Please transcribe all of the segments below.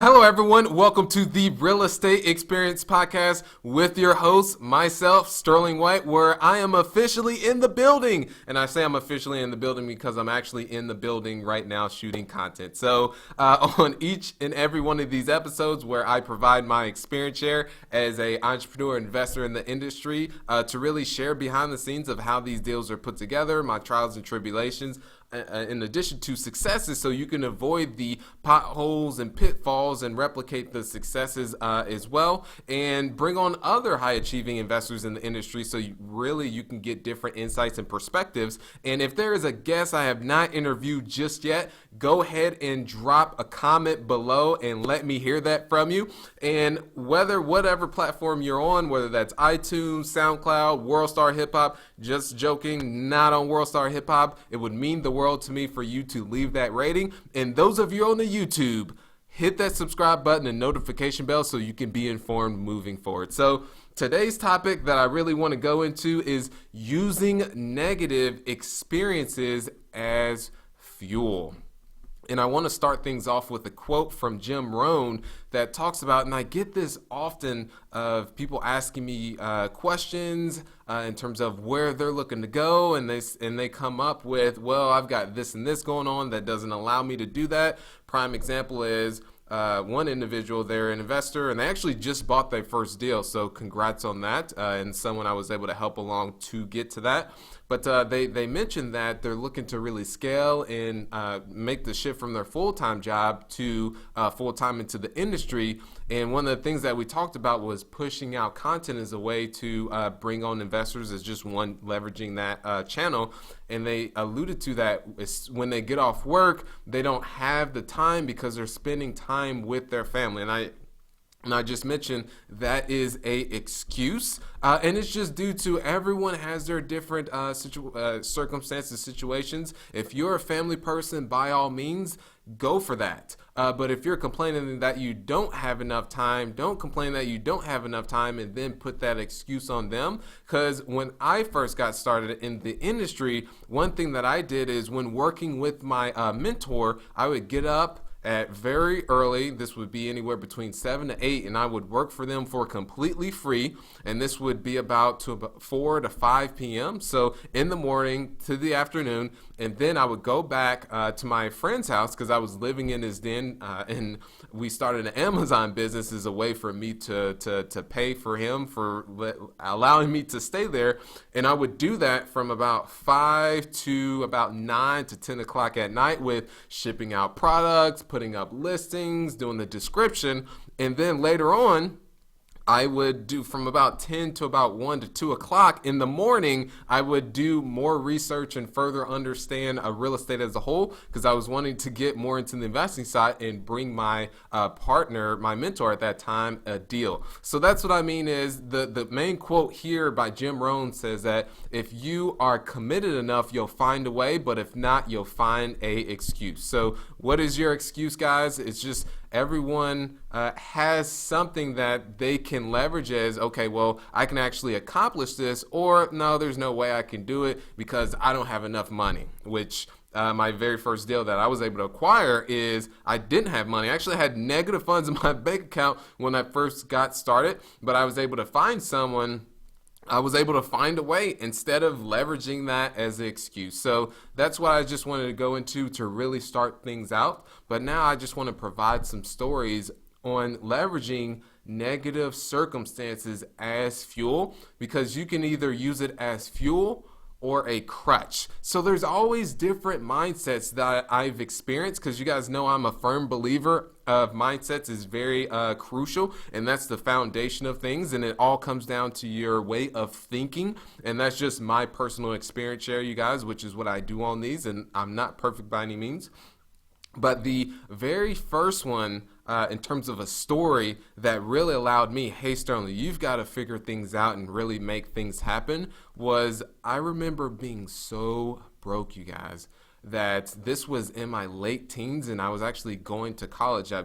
Hello, everyone. Welcome to the Real Estate Experience Podcast with your host, myself, Sterling White, where I am officially in the building. And I say I'm officially in the building because I'm actually in the building right now shooting content. So on each and every one of these episodes where I provide my experience share as an entrepreneur investor in the industry to really share behind the scenes of how these deals are put together, my trials and tribulations, in addition to successes, so you can avoid the potholes and pitfalls and replicate the successes as well, and bring on other high achieving investors in the industry so you can get different insights and perspectives. And if there is a guest I have not interviewed just yet, go ahead and drop a comment below and let me hear that from you. And whatever platform you're on, whether that's iTunes, SoundCloud, WorldStar Hip Hop, just joking, not on WorldStar Hip Hop, it would mean the world to me for you to leave that rating. And those of you on the YouTube, hit that subscribe button and notification bell so you can be informed moving forward. So today's topic that I really want to go into is using negative experiences as fuel. And I want to start things off with a quote from Jim Rohn that talks about, and I get this often of people asking me questions in terms of where they're looking to go, and they come up with, well, I've got this and this going on that doesn't allow me to do that. Prime example is one individual, they're an investor, and they actually just bought their first deal, so congrats on that, and someone I was able to help along to get to that. But they mentioned that they're looking to really scale and make the shift from their full-time job to full-time into the industry. And one of the things that we talked about was pushing out content as a way to bring on investors, as just one leveraging that channel. And they alluded to that when they get off work, they don't have the time because they're spending time with their family. And I just mentioned that is a excuse, and it's just due to everyone has their different circumstances, situations. If you're a family person, by all means, go for that. But if you're complaining that you don't have enough time, don't complain that you don't have enough time and then put that excuse on them. Because when I first got started in the industry, one thing that I did is when working with my mentor, I would get up at very early. This would be anywhere between 7 to 8, and I would work for them for completely free, and this would be about 4 to 5 p.m. So in the morning to the afternoon, and then I would go back to my friend's house because I was living in his den, and we started an Amazon business as a way for me to pay for him for allowing me to stay there. And I would do that from about 5 to about 9 to 10 o'clock at night with shipping out products, putting up listings, doing the description. And then later on, I would do from about 10 to about 1 to 2 o'clock in the morning. I would do more research and further understand real estate as a whole, because I was wanting to get more into the investing side and bring my partner, my mentor at that time, a deal. So that's what I mean is the main quote here by Jim Rohn says that if you are committed enough, you'll find a way, but if not, you'll find a excuse. So what is your excuse, guys? It's just everyone has something that they can leverage as, okay, well, I can actually accomplish this, or no, there's no way I can do it because I don't have enough money, which my very first deal that I was able to acquire is I didn't have money. I actually had negative funds in my bank account when I first got started, but I was able to find a way instead of leveraging that as an excuse. So that's what I just wanted to go into to really start things out. But now I just want to provide some stories on leveraging negative circumstances as fuel, because you can either use it as fuel or a crutch. So there's always different mindsets that I've experienced, because you guys know I'm a firm believer of mindsets is very crucial, and that's the foundation of things, and it all comes down to your way of thinking. And that's just my personal experience share, you guys, which is what I do on these, and I'm not perfect by any means. But the very first one, in terms of a story that really allowed me, hey Sterling, you've got to figure things out and really make things happen, was I remember being so broke, you guys, that this was in my late teens, and I was actually going to college. I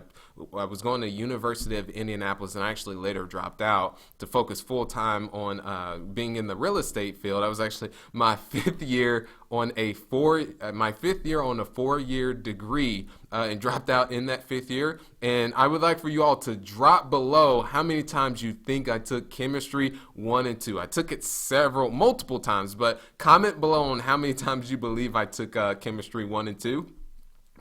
was going to University of Indianapolis, and I actually later dropped out to focus full time on being in the real estate field. I was actually my 5th year on my 5th year on a 4-year degree, and dropped out in that 5th year. And I would like for you all to drop below how many times you think I took chemistry 1 and 2. I took it multiple times, but comment below on how many times you believe I took chemistry 1 and 2.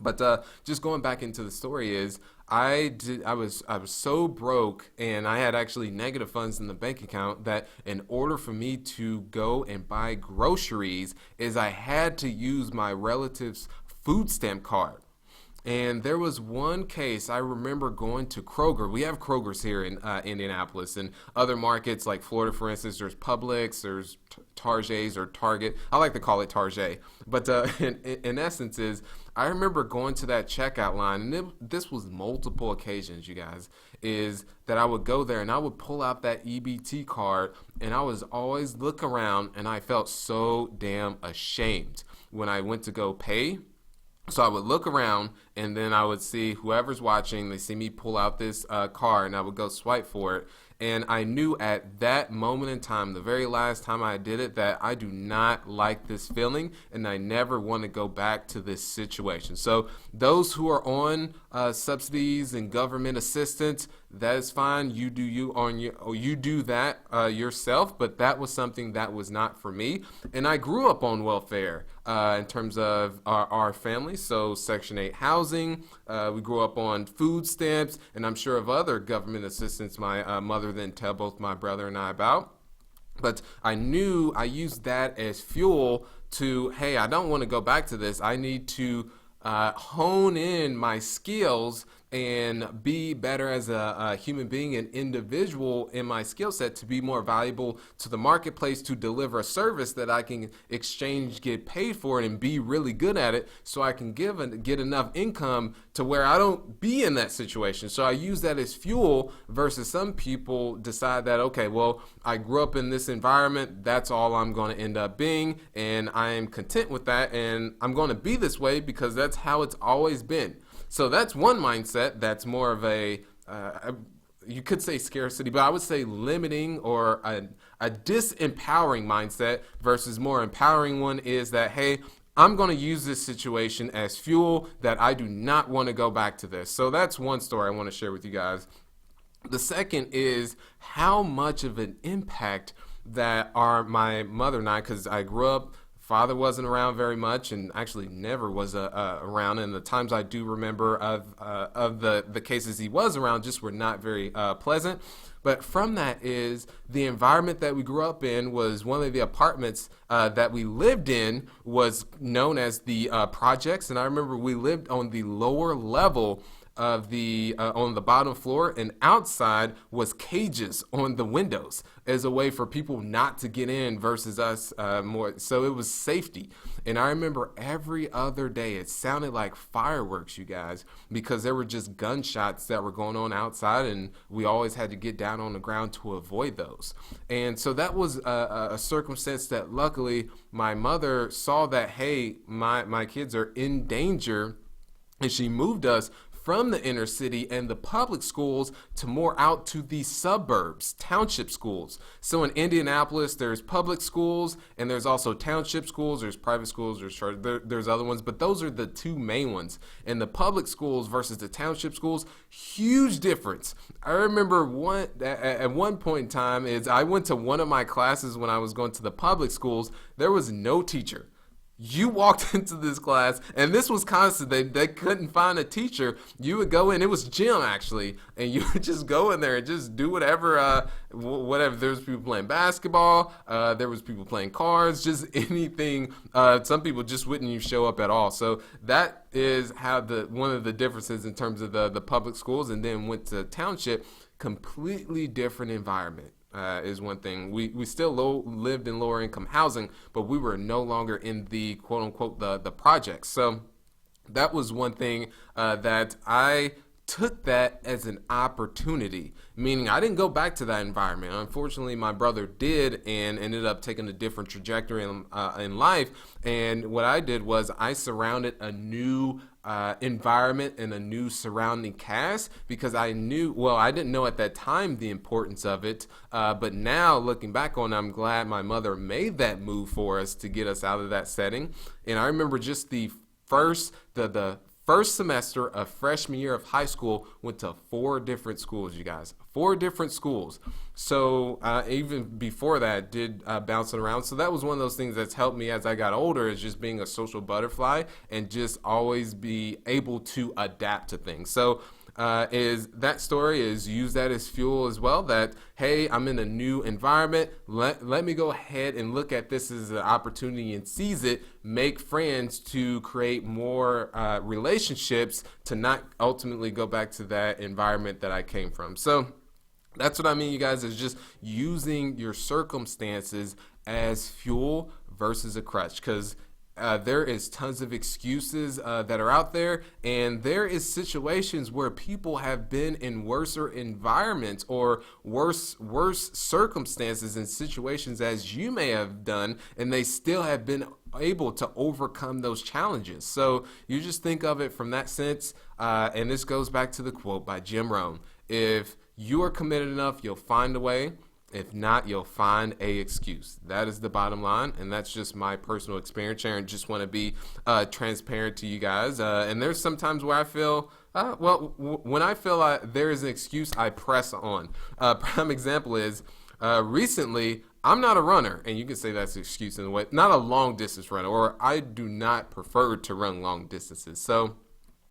But just going back into the story is I was so broke, and I had actually negative funds in the bank account, that in order for me to go and buy groceries is I had to use my relative's food stamp card. And there was one case, I remember going to Kroger. We have Krogers here in Indianapolis, and other markets like Florida, for instance, there's Publix, there's Target's or Target. I like to call it Target. But in essence is, I remember going to that checkout line, and this was multiple occasions, you guys, is that I would go there and I would pull out that EBT card, and I was always look around, and I felt so damn ashamed when I went to go pay. So I would look around, and then I would see whoever's watching, they see me pull out this card, and I would go swipe for it. And I knew at that moment in time, the very last time I did it, that I do not like this feeling, and I never want to go back to this situation. So those who are on subsidies and government assistance, that is fine. You do you do that yourself, but that was something that was not for me. And I grew up on welfare in terms of our family. So Section 8 housing, we grew up on food stamps, and I'm sure of other government assistance my mother then tell both my brother and I about. But I knew I used that as fuel to, hey, I don't want to go back to this. I need to hone in my skills and be better as a human being and individual in my skill set to be more valuable to the marketplace, to deliver a service that I can exchange, get paid for it, and be really good at it, so I can get enough income to where I don't be in that situation. So I use that as fuel, versus some people decide that, okay, well, I grew up in this environment, that's all I'm going to end up being, and I am content with that, and I'm going to be this way because that's how it's always been. So that's one mindset that's more of you could say scarcity, but I would say limiting or a disempowering mindset, versus more empowering one is that, hey, I'm going to use this situation as fuel, that I do not want to go back to this. So that's one story I want to share with you guys. The second is how much of an impact that my mother and I, because I grew up, father wasn't around very much, and actually never was around. And the times I do remember of the cases he was around just were not very pleasant. But from that is the environment that we grew up in was one of the apartments that we lived in was known as the projects. And I remember we lived on the lower level of on the bottom floor, and outside was cages on the windows as a way for people not to get in, versus us more. So it was safety. And I remember every other day it sounded like fireworks, you guys, because there were just gunshots that were going on outside, and we always had to get down on the ground to avoid those. And so that was a circumstance that luckily my mother saw that, hey, my kids are in danger, and she moved us from the inner city and the public schools to more out to the suburbs, township schools. So in Indianapolis, there's public schools, and there's also township schools. There's private schools, there's other ones, but those are the two main ones. And the public schools versus the township schools, huge difference. I remember at one point in time is I went to one of my classes when I was going to the public schools. There was no teacher. You walked into this class, and this was constant. They couldn't find a teacher. You would go in. It was gym, actually, and you would just go in there and just do whatever. Whatever. There was people playing basketball. There was people playing cards. Just anything. Some people just wouldn't even show up at all. So that is how one of the differences in terms of the public schools, and then went to township. Completely different environment. Is one thing. We still lived in lower income housing, but we were no longer in the quote unquote the projects. So that was one thing that I took that as an opportunity, meaning I didn't go back to that environment. Unfortunately, my brother did, and ended up taking a different trajectory in life. And what I did was I surrounded a new environment and a new surrounding cast, because I didn't know at that time the importance of it, but now looking back on it, I'm glad my mother made that move for us to get us out of that setting. And I remember just the first semester of freshman year of high school, went to 4 different schools, you guys. 4 different schools. So even before that, did bouncing around. So that was one of those things that's helped me as I got older, is just being a social butterfly and just always be able to adapt to things. So is that story is use that as fuel as well, that, hey, I'm in a new environment. Let me go ahead and look at this as an opportunity and seize it, make friends to create more relationships, to not ultimately go back to that environment that I came from. So that's what I mean, you guys, is just using your circumstances as fuel versus a crutch, because there is tons of excuses that are out there, and there is situations where people have been in worser environments or worse circumstances and situations as you may have done, and they still have been able to overcome those challenges. So you just think of it from that sense, and this goes back to the quote by Jim Rohn: if you are committed enough, you'll find a way. If not, you'll find a excuse. That is the bottom line, and that's just my personal experience here, and just want to be transparent to you guys. And there's some times where I feel, when I feel there is an excuse, I press on. Prime example is recently, I'm not a runner, and you can say that's an excuse in a way, not a long distance runner, or I do not prefer to run long distances. So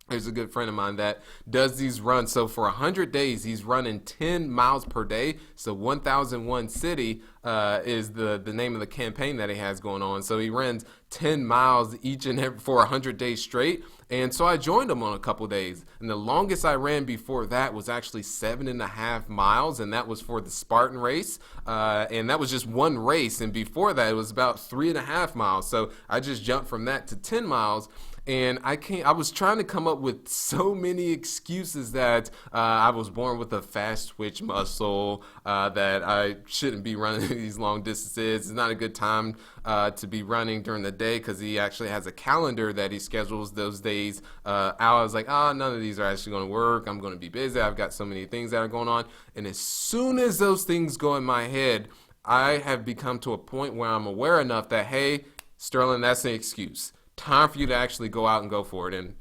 there's a good friend of mine that does these runs. So for 100 days, he's running 10 miles per day. So 1001 City is the name of the campaign that he has going on. So he runs 10 miles each and every for 100 days straight. And so I joined him on a couple days. And the longest I ran before that was actually 7.5 miles. And that was for the Spartan race. And that was just one race. And before that, it was about 3.5 miles. So I just jumped from that to 10 miles. And I was trying to come up with so many excuses that I was born with a fast twitch muscle, that I shouldn't be running these long distances. It's not a good time to be running during the day, because he actually has a calendar that he schedules those days out. I was like, none of these are actually going to work. I'm going to be busy. I've got so many things that are going on. And as soon as those things go in my head, I have become to a point where I'm aware enough that, hey, Sterling, that's an excuse. Time for you to actually go out and go for it. And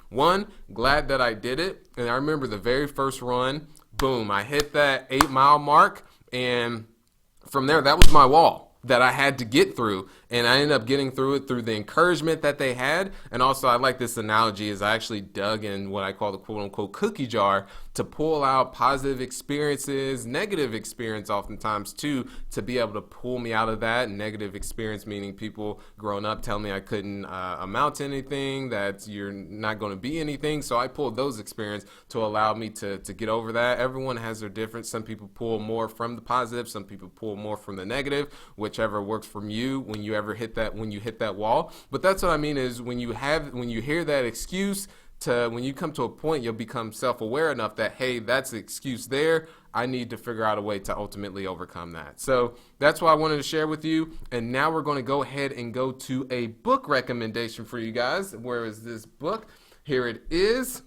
glad that I did it. And I remember the very first run, boom, I hit that 8-mile mark. And from there, that was my wall that I had to get through. And I ended up getting through it through the encouragement that they had. And also, I like this analogy, is I actually dug in what I call the quote unquote cookie jar to pull out positive experiences, negative experience oftentimes too, to be able to pull me out of that. Negative experience meaning people growing up telling me I couldn't amount to anything, that you're not going to be anything. So I pulled those experiences to allow me to get over that. Everyone has their difference. Some people pull more from the positive, some people pull more from the negative, whichever works from you when you hit that wall. But that's what I mean, is when you hear that excuse, when you come to a point, you'll become self-aware enough that, hey, that's the excuse there. I need to figure out a way to ultimately overcome that. So that's what I wanted to share with you. And now we're going to go ahead and go to a book recommendation for you guys. Where is this book? Here it is.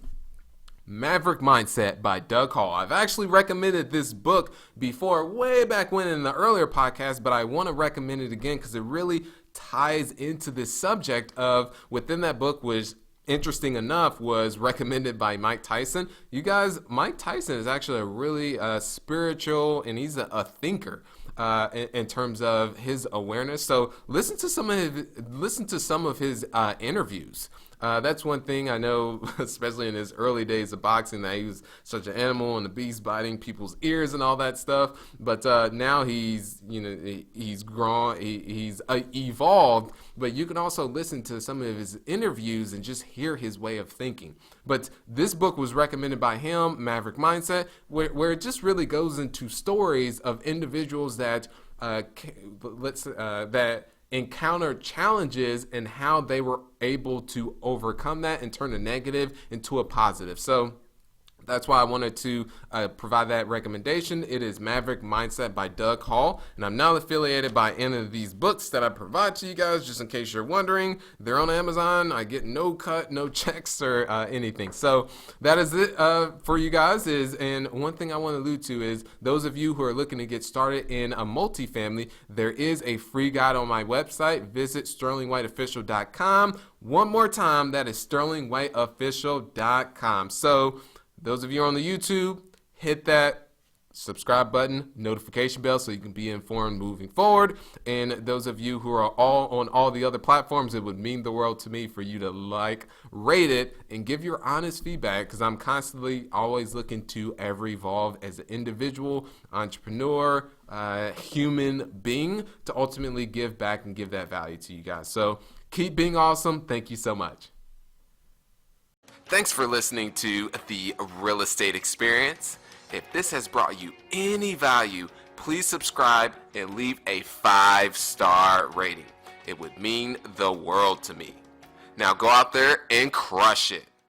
Maverick Mindset by Doug Hall. I've actually recommended this book before, way back when in the earlier podcast, but I want to recommend it again because it really ties into this subject of, within that book, which, interesting enough, was recommended by Mike Tyson. You guys, Mike Tyson is actually a really spiritual, and he's a thinker in terms of his awareness. So listen to some of his interviews. That's one thing I know, especially in his early days of boxing, that he was such an animal and the beast biting people's ears and all that stuff. But now he's grown, he's evolved. But you can also listen to some of his interviews and just hear his way of thinking. But this book was recommended by him, Maverick Mindset, where it just really goes into stories of individuals that that encountered challenges and how they were able to overcome that and turn a negative into a positive. So That's why I wanted to provide that recommendation. It is Maverick Mindset by Doug Hall, and I'm not affiliated by any of these books that I provide to you guys, just in case you're wondering. They're on Amazon. I get no cut, no checks or anything. So that is it for you guys. And one thing I want to allude to is those of you who are looking to get started in a multifamily, there is a free guide on my website. Visit sterlingwhiteofficial.com. One more time, that is sterlingwhiteofficial.com. So those of you on the YouTube, hit that subscribe button, notification bell, so you can be informed moving forward. And those of you who are all on all the other platforms, it would mean the world to me for you to like, rate it, and give your honest feedback, because I'm constantly always looking to ever evolve as an individual, entrepreneur, human being, to ultimately give back and give that value to you guys. So keep being awesome. Thank you so much. Thanks for listening to The Real Estate Experience. If this has brought you any value, please subscribe and leave a 5-star rating. It would mean the world to me. Now go out there and crush it.